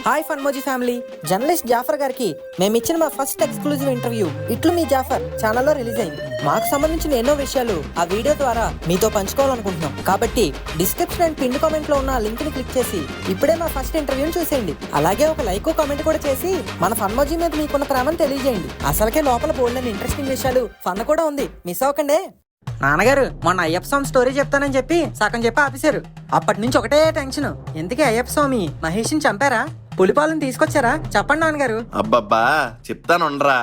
Hi Funmoji family, journalist Jafar గారికి మేము ఇచ్చిన మా ఫస్ట్ ఎక్స్క్లూజివ్ ఇంటర్వ్యూ ఇట్లు మీ జాఫర్ ఛానల్లో రిలీజ్ అయింది. మాకు సంబంధించిన ఎన్నో విషయాలు ఆ వీడియో ద్వారా మీతో పంచుకోవాలనుకుంటున్నాం. కాబట్టి డిస్క్రిప్షన్ అండ్ పిన్ కామెంట్ లో ఉన్న లింక్ ని క్లిక్ చేసి ఇప్పుడే మా ఫస్ట్ ఇంటర్వ్యూని చూసేయండి. అలాగే ఒక లైక్ కామెంట్ కూడా చేసి మన ఫన్మోజీ మీద మీకున్న ప్రేమను తెలియజేయండి. అసలుకే లోపల బోల్డెన్ ఇంట్రెస్టింగ్ విషయాలు ఫన్ కూడా ఉంది, మిస్ అవ్వకండి. నాన్నగారు మొన్న అయ్యప్ప స్వామి స్టోరీ చెప్తానని చెప్పి సగం చెప్పి ఆపేశారు. అప్పటి నుంచి ఒకటే టెన్షన్, ఎందుకే అయ్యప్ప స్వామి మహేష్ని చంపారా, పులిపాలను తీసుకొచ్చారా? చెప్పండి నాన్నగారు. అబ్బబ్బా చెప్తానుండ్రా.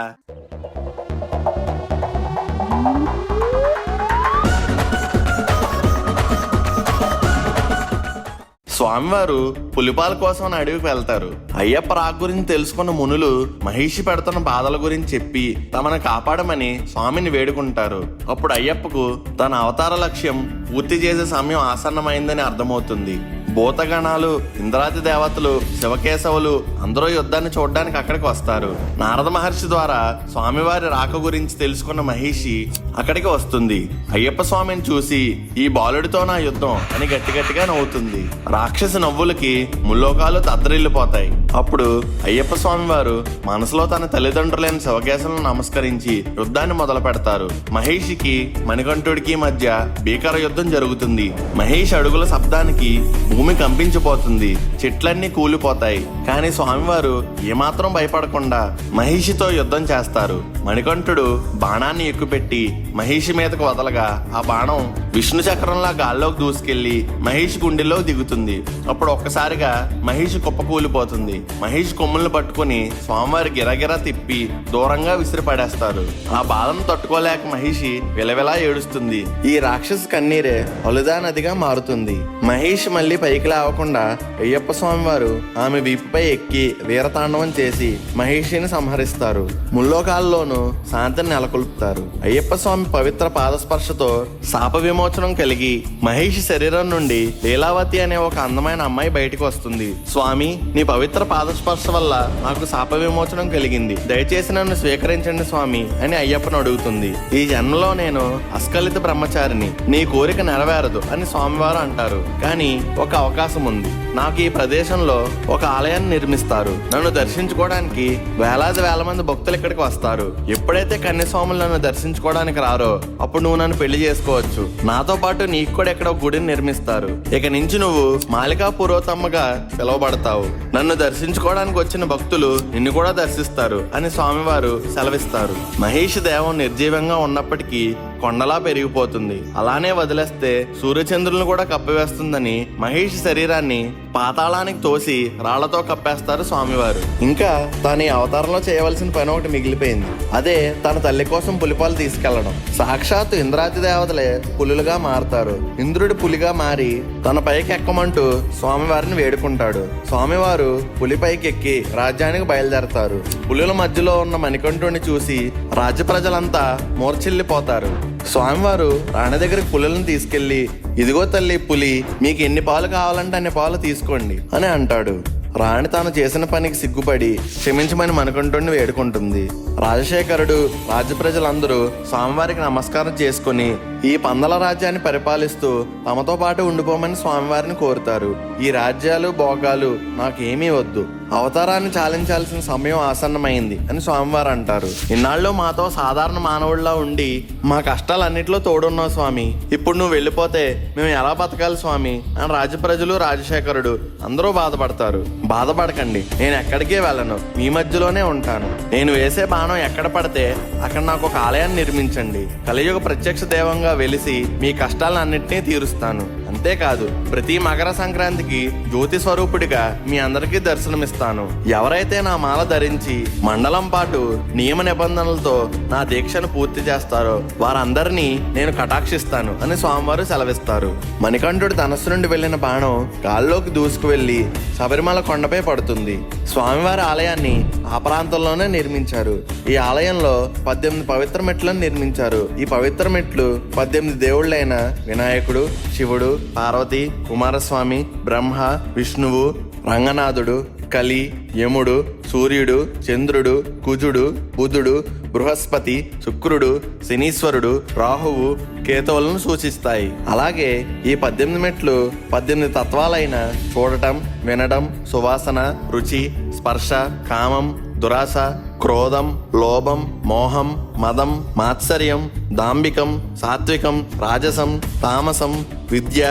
స్వామివారు పులిపాల కోసం అడవికి వెళ్తారు. అయ్యప్ప రాక గురించి తెలుసుకున్న మునులు మహిషి పెడుతున్న బాధల గురించి చెప్పి తమను కాపాడమని స్వామిని వేడుకుంటారు. అప్పుడు అయ్యప్పకు తన అవతార లక్ష్యం పూర్తి చేసే సమయం ఆసన్నమైందని అర్థమవుతుంది. భూతగణాలు, ఇంద్రాది దేవతలు, శివకేశవులు అందరూ యుద్ధాన్ని చూడడానికి అక్కడికి వస్తారు. నారద మహర్షి ద్వారా స్వామివారి రాక గురించి తెలుసుకున్న మహిషి అక్కడికి వస్తుంది. అయ్యప్ప స్వామిని చూసి ఈ బాలుడితో నా యుద్ధం అని గట్టిగా నవ్వుతుంది. రాక్షసి నవ్వులకి ముల్లోకాలు తద్దరిల్లిపోతాయి. అప్పుడు అయ్యప్ప స్వామి వారు మనసులో తన తల్లిదండ్రులైన శివకేశవులను నమస్కరించి యుద్ధాన్ని మొదలు పెడతారు. మహిషికి మణికంఠుడికి మధ్య భీకర యుద్ధం జరుగుతుంది. మహేష్ అడుగుల శబ్దానికి భూమి కంపించిపోతుంది, చెట్లన్నీ కూలిపోతాయి. కానీ స్వామివారు ఏమాత్రం భయపడకుండా మహిషితో యుద్ధం చేస్తారు. మణికంఠుడు బాణాన్ని ఎక్కుపెట్టి మహిషి మీదకు వదలగా ఆ బాణం విష్ణు చక్రంలా గాల్లోకి దూసుకెళ్లి మహేష్ గుండెల్లో దిగుతుంది. అప్పుడు ఒక్కసారిగా మహేష్ కుప్పకూలిపోతుంది. మహేష్ కొమ్ములను పట్టుకుని స్వామివారి గిరగిరా తిప్పి దూరంగా విసిరి పడేస్తారు. ఆ బాధను తట్టుకోలేక మహిషి విలవిలా ఏడుస్తుంది. ఈ రాక్షసు కన్నీరే అలుదా నదిగా మారుతుంది. మహేష్ మళ్ళీ పైకి లేవకుండా అయ్యప్ప స్వామి వారు ఆమె వీపుపై ఎక్కి వీరతాండవం చేసి మహిషిని సంహరిస్తారు. ముల్లోకాల్లోనూ శాంతిని నెలకొల్పుతారు. అయ్యప్ప స్వామి పవిత్ర పాదస్పర్శతో శాప విమోచనం కలిగి మహేష్ శరీరం నుండి లీలావతి అనే ఒక అందమైన అమ్మాయి బయటకు వస్తుంది. స్వామి, నీ పవిత్ర పాదస్పర్శ వల్ల నాకు శాప విమోచనం కలిగింది, దయచేసి నన్ను స్వీకరించండి స్వామి అని అయ్యప్పను అడుగుతుంది. ఈ జన్మలో నేను అస్కలిత బ్రహ్మచారిని, నీ కోరిక నెరవేరదు అని స్వామివారు అంటారు. కానీ ఒక అవకాశం ఉంది, నాకు ఈ ప్రదేశంలో ఒక ఆలయాన్ని నిర్మిస్తారు. నన్ను దర్శించుకోవడానికి వేలాది వేల మంది భక్తులు ఇక్కడికి వస్తారు. ఎప్పుడైతే కన్యస్వాములు నన్ను దర్శించుకోవడానికి రారో అప్పుడు నువ్వు నన్ను పెళ్లి చేసుకోవచ్చు. నాతో పాటు నీకు కూడా ఇక్కడ ఒక గుడిని నిర్మిస్తారు. ఇక నుంచి నువ్వు మాలికా పురోతమ్మగా పిలువబడతావు. నన్ను దర్శించుకోవడానికి వచ్చిన భక్తులు నిన్ను కూడా దర్శిస్తారు అని స్వామివారు సెలవిస్తారు. మహేష్ దేవం నిర్జీవంగా ఉన్నప్పటికీ కొండలా పెరిగిపోతుంది. అలానే వదిలేస్తే సూర్యచంద్రులను కూడా కప్పివేస్తుందని మహేష్ శరీరాన్ని పాతాళానికి తోసి రాళ్లతో కప్పేస్తారు స్వామివారు. ఇంకా తాను ఈ అవతారంలో చేయవలసిన పని ఒకటి మిగిలిపోయింది. అదే తన తల్లి కోసం పులిపాలు తీసుకెళ్లడం. సాక్షాత్తు ఇంద్రాది దేవతలే పులులుగా మారతారు. ఇంద్రుడి పులిగా మారి తన పైకి ఎక్కమంటూ స్వామివారిని వేడుకుంటాడు. స్వామివారు పులిపైకి ఎక్కి రాజ్యానికి బయలుదేరతారు. పులుల మధ్యలో ఉన్న మణికంఠుడిని చూసి రాజ్య ప్రజలంతా మూర్ఛిల్లిపోతారు. స్వామివారు రాణి దగ్గరికి పులులను తీసుకెళ్లి, ఇదిగో తల్లి పులి, మీకు ఎన్ని పాలు కావాలంటే అన్ని పాలు తీసుకోండి అని అంటాడు. రాణి తాను చేసిన పనికి సిగ్గుపడి క్షమించమని మణికంఠుడిని వేడుకుంటుంది. రాజశేఖరుడు, రాజ్య ప్రజలందరూ స్వామివారికి నమస్కారం చేసుకుని ఈ పందల రాజ్యాన్ని పరిపాలిస్తూ తమతో పాటు ఉండిపోమని స్వామివారిని కోరుతారు. ఈ రాజ్యాలు భోగాలు నాకేమీ వద్దు, అవతారాన్ని చాలించాల్సిన సమయం ఆసన్నమైంది అని స్వామివారు అంటారు. ఇన్నాళ్ళు మాతో సాధారణ మానవుడిలా ఉండి మా కష్టాలన్నింటిలో తోడున్నావు స్వామి, ఇప్పుడు నువ్వు వెళ్ళిపోతే మేము ఎలా బతకాలి స్వామి అని రాజ్య ప్రజలు, రాజశేఖరుడు అందరూ బాధపడతారు. బాధపడకండి, నేను ఎక్కడికే వెళ్ళను, మీ మధ్యలోనే ఉంటాను. నేను వేసే బాణం ఎక్కడ పడితే అక్కడ నాకు ఒక ఆలయాన్ని నిర్మించండి. కలియుగ ప్రత్యక్ష దేవంగా వెలిసి మీ కష్టాలన్నింటినీ తీరుస్తాను. అంతేకాదు ప్రతి మకర సంక్రాంతికి జ్యోతి స్వరూపుడిగా మీ అందరికీ దర్శనమిస్తాను. ఎవరైతే నా మాల ధరించి మండలం పాటు నియమ నిబంధనలతో నా దీక్షను పూర్తి చేస్తారో వారందరినీ నేను కటాక్షిస్తాను అని స్వామివారు సెలవిస్తారు. మణికంఠుడి ధనస్సు నుండి వెళ్లిన బాణం గాల్లోకి దూసుకు వెళ్లి శబరిమల కొండపై పడుతుంది. స్వామివారి ఆలయాన్ని ఆ ప్రాంతంలోనే నిర్మించారు. ఈ ఆలయంలో 18 పవిత్ర మెట్లను నిర్మించారు. ఈ పవిత్ర మెట్లు 18 దేవుళ్ళైన వినాయకుడు, శివుడు, పార్వతి, కుమారస్వామి, బ్రహ్మ, విష్ణువు, రంగనాథుడు, కలి, యముడు, సూర్యుడు, చంద్రుడు, కుజుడు, బుధుడు, బృహస్పతి, శుక్రుడు, శనీశ్వరుడు, రాహువు, కేతువులను సూచిస్తాయి. అలాగే ఈ 18 మెట్లు 18 తత్వాలైన చూడటం, వినడం, సువాసన, రుచి, స్పర్శ, కామం, దురాశ, క్రోధం, లోభం, మోహం, మదం, మాత్సర్యం, దాంభికం, సాత్వికం, రాజసం, తామసం, విద్య,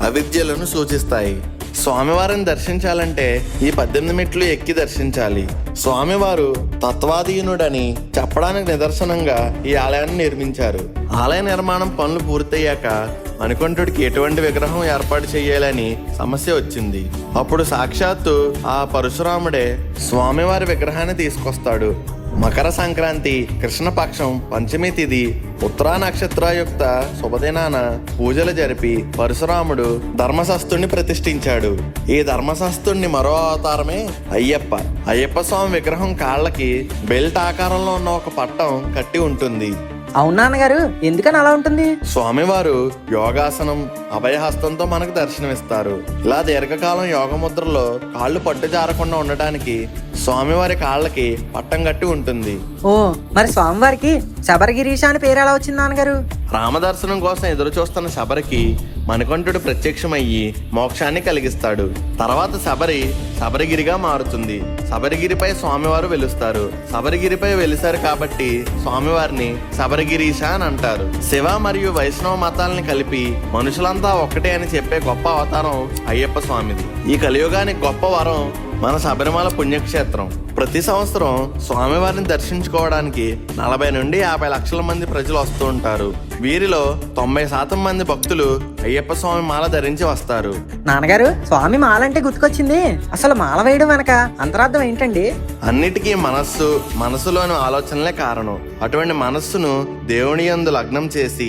అవిద్యలను సూచిస్తాయి. స్వామివారిని దర్శించాలంటే ఈ 18 మెట్లు ఎక్కి దర్శించాలి. స్వామివారు తత్వాధీనుడని చెప్పడానికి నిదర్శనంగా ఈ ఆలయాన్ని నిర్మించారు. ఆలయ నిర్మాణం పనులు పూర్తయ్యాక మణికంఠుడికి ఎటువంటి విగ్రహం ఏర్పాటు చేయాలని సమస్య వచ్చింది. అప్పుడు సాక్షాత్తు ఆ పరశురాముడే స్వామివారి విగ్రహాన్ని తీసుకొస్తాడు. మకర సంక్రాంతి కృష్ణపక్షం పంచమి తిథి ఉత్తరా నక్షత్రయుక్త శుభదినాన పూజలు జరిపి పరశురాముడు ధర్మశస్త్రుని ప్రతిష్ఠించాడు. ఈ ధర్మశస్త్రుని మరో అవతారమే అయ్యప్ప స్వామి విగ్రహం కాళ్ళకి బెల్ట్ ఆకారంలో ఉన్న ఒక పట్టం కట్టి ఉంటుంది. అవును నాన్నగారు, ఎందుకని అలా ఉంటుంది? స్వామివారు యోగాసనం, అభయహస్తంతో మనకు దర్శనమిస్తారు. ఇలా దీర్ఘకాలం యోగముద్రలో కాళ్ళు పట్టు జారకుండా ఉండటానికి స్వామివారి కాళ్ళకి పట్టం కట్టి ఉంటుంది. ఓ, మరి స్వామివారికి శబరిగిరీశ అని పేరు ఎలా వచ్చింది నాన్నగారు? రామదర్శనం కోసం ఎదురు చూస్తున్న శబరికి మణికంఠుడు ప్రత్యక్షమయ్యి మోక్షాన్ని కలిగిస్తాడు. తర్వాత శబరిగిరిగా మారుతుంది. శబరిగిరిపై స్వామివారు వెలుస్తారు. శబరిగిరిపై వెలిసారు కాబట్టి స్వామివారిని శబరిగిరీశ అని అంటారు. శివ మరియు వైష్ణవ మతాలని కలిపి మనుషులంతా ఒక్కటే అని చెప్పే గొప్ప అవతారం అయ్యప్ప స్వామిది. ఈ కలియుగానికి గొప్ప వరం మన శబరిమల పుణ్యక్షేత్రం. ప్రతి సంవత్సరం స్వామివారిని దర్శించుకోవడానికి 40 నుండి 50 లక్షల మంది ప్రజలు వస్తూ ఉంటారు. వీరిలో 90% మంది భక్తులు అయ్యప్ప స్వామి మాల ధరించి వస్తారు. నాన్నగారు, స్వామి మాల అంటే గుర్తుకొచ్చింది. అసలు మాల వేయడం వెనక అంతరార్థం ఏంటండి? అన్నిటికీ మనసులోని ఆలోచనలే కారణం. అటువంటి మనస్సును దేవుని యందు లగ్నం చేసి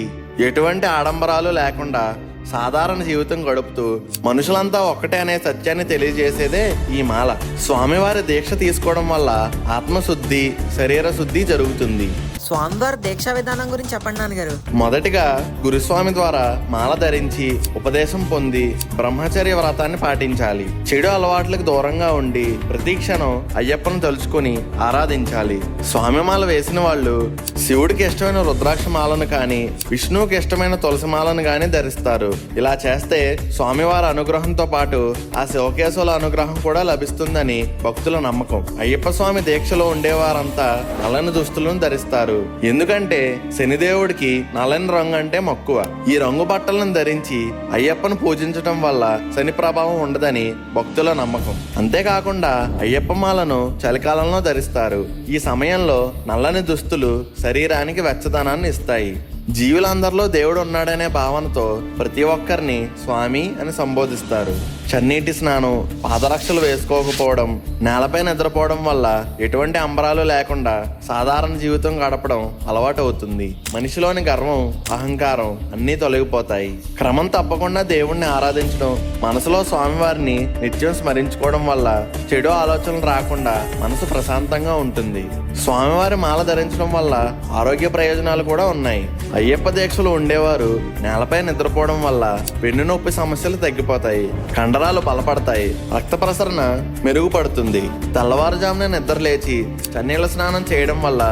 ఎటువంటి ఆడంబరాలు లేకుండా సాధారణ జీవితం గడుపుతూ మనుషులంతా ఒక్కటే అనే సత్యాన్ని తెలియజేసేదే ఈ మాల. స్వామివారి దీక్ష తీసుకోవడం వల్ల ఆత్మశుద్ధి, శరీర శుద్ధి జరుగుతుంది. స్వామివారి దీక్షా విధానం గురించి చెప్పండి నాన్నగారు. మొదటిగా గురుస్వామి ద్వారా మాల ధరించి ఉపదేశం పొంది బ్రహ్మచర్య వ్రతాన్ని పాటించాలి. చెడు అలవాట్లకు దూరంగా ఉండి ప్రతి క్షణం అయ్యప్పను తలుచుకొని ఆరాధించాలి. స్వామి మాల వేసిన వాళ్ళు శివుడికి ఇష్టమైన రుద్రాక్ష మాలను కానీ విష్ణువుకి ఇష్టమైన తులసి మాలను కానీ ధరిస్తారు. ఇలా చేస్తే స్వామివారి అనుగ్రహంతో పాటు ఆ శివకేశవుల అనుగ్రహం కూడా లభిస్తుందని భక్తుల నమ్మకం. అయ్యప్ప స్వామి దీక్షలో ఉండేవారంతా నల్లని దుస్తులను ధరిస్తారు. ఎందుకంటే శనిదేవుడికి నల్లని రంగు అంటే మక్కువ. ఈ రంగు బట్టలను ధరించి అయ్యప్పను పూజించడం వల్ల శని ప్రభావం ఉండదని భక్తుల నమ్మకం. అంతేకాకుండా అయ్యప్ప మాలను చలికాలంలో ధరిస్తారు. ఈ సమయంలో నల్లని దుస్తులు శరీరానికి వెచ్చదనాన్ని ఇస్తాయి. జీవులందరిలో దేవుడు ఉన్నాడనే భావనతో ప్రతి ఒక్కరిని స్వామి అని సంబోధిస్తారు. చన్నీటి స్నానం, పాదరక్షలు వేసుకోకపోవడం, నేలపై నిద్రపోవడం వల్ల ఎటువంటి అంబరాలు లేకుండా సాధారణ జీవితం గడపడం అలవాటు అవుతుంది. మనిషిలోని గర్వం, అహంకారం అన్నీ తొలగిపోతాయి. క్రమం తప్పకుండా దేవుణ్ణి ఆరాధించడం, మనసులో స్వామివారిని నిత్యం స్మరించుకోవడం వల్ల చెడు ఆలోచనలు రాకుండా మనసు ప్రశాంతంగా ఉంటుంది. స్వామివారి మాల ధరించడం వల్ల ఆరోగ్య ప్రయోజనాలు కూడా ఉన్నాయి. అయ్యప్ప దీక్షలు ఉండేవారు నేలపై నిద్రపోవడం వల్ల వెన్ను నొప్పి సమస్యలు తగ్గిపోతాయి, కండరాలు బలపడతాయి, రక్త ప్రసరణ మెరుగుపడుతుంది. తెల్లవారుజామున నిద్ర లేచి చన్నీళ్ళ స్నానం చేయడం వల్ల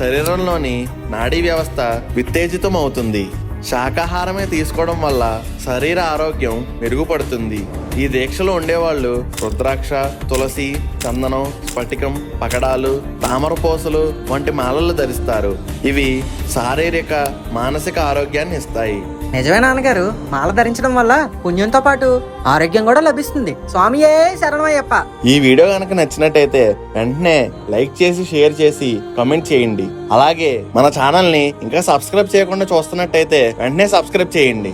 శరీరంలోని నాడీ వ్యవస్థ ఉత్తేజితం అవుతుంది. శాకాహారమే తీసుకోవడం వల్ల శరీర ఆరోగ్యం మెరుగుపడుతుంది. ఈ దీక్షలో ఉండేవాళ్ళు రుద్రాక్ష, తులసి, చందనం, స్ఫటికం, పకడాలు, తామరపోసలు వంటి మాలలు ధరిస్తారు. ఇవి శారీరక, మానసిక ఆరోగ్యాన్ని ఇస్తాయి. నిజమే నాన్నగారు, మాల ధరించడం వల్ల పుణ్యంతో పాటు ఆరోగ్యం కూడా లభిస్తుంది. స్వామియే శరణమయ్యప్ప. ఈ వీడియో కనుక నచ్చినట్టయితే వెంటనే లైక్ చేసి, షేర్ చేసి, కామెంట్ చేయండి. అలాగే మన ఛానల్ ని ఇంకా సబ్స్క్రైబ్ చేయకుండా చూస్తున్నట్టయితే వెంటనే సబ్స్క్రైబ్ చేయండి.